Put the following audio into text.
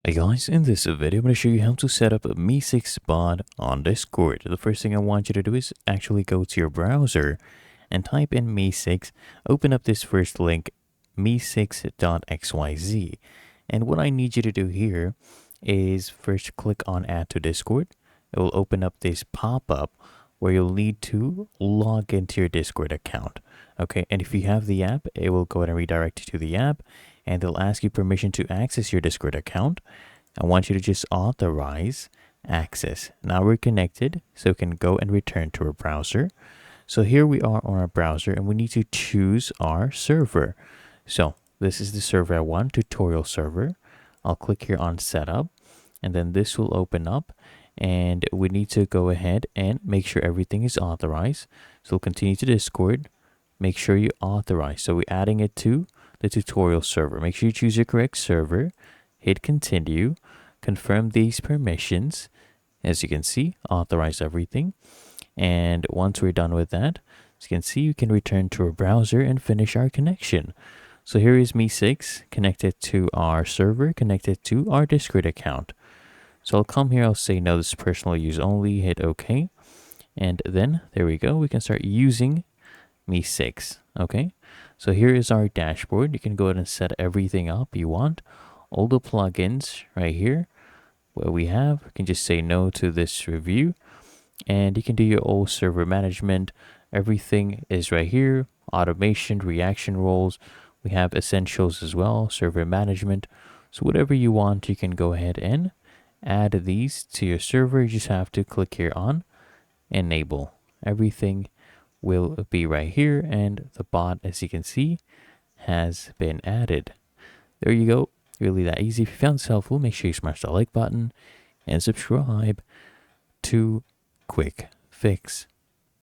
Hey guys, in this video, I'm going to show you how to set up a MEE6 bot on Discord. The first thing I want you to do is actually go to your browser and type in MEE6, open up this first link, me6.xyz. And what I need you to do here is first click on Add to Discord. It will open up this pop-up where you'll need to log into your Discord account. Okay, and if you have the app, it will go ahead and redirect you to the app, and they'll ask you permission to access your Discord account. I want you to just authorize access. Now we're connected, so we can go and return to our browser. So here we are on our browser, and we need to choose our server. So this is the server I want, tutorial server. I'll click here on setup, and then this will open up, and we need to go ahead and make sure everything is authorized. So we'll continue to Discord. Make sure you authorize. So we're adding it to the tutorial server. Make sure you choose your correct server. Hit continue. Confirm these permissions. As you can see, authorize everything. And once we're done with that, as you can see, you can return to our browser and finish our connection. So here is MEE6 connected to our server, connected to our Discord account. So I'll come here, I'll say no, this is personal use only, hit OK. And then there we go, we can start using MEE6. Okay, so here is our dashboard. You can go ahead and set everything up you want. All the plugins right here, what we have, you can just say no to this review. And you can do your old server management. Everything is right here. Automation, reaction roles. We have essentials as well, server management. So whatever you want, you can go ahead and add these to your server. You just have to click here on enable. Everything will be right here, and the bot, as you can see, has been added. There you go. Really that easy. If you found this helpful, make sure you smash the like button and subscribe to Quick Fix.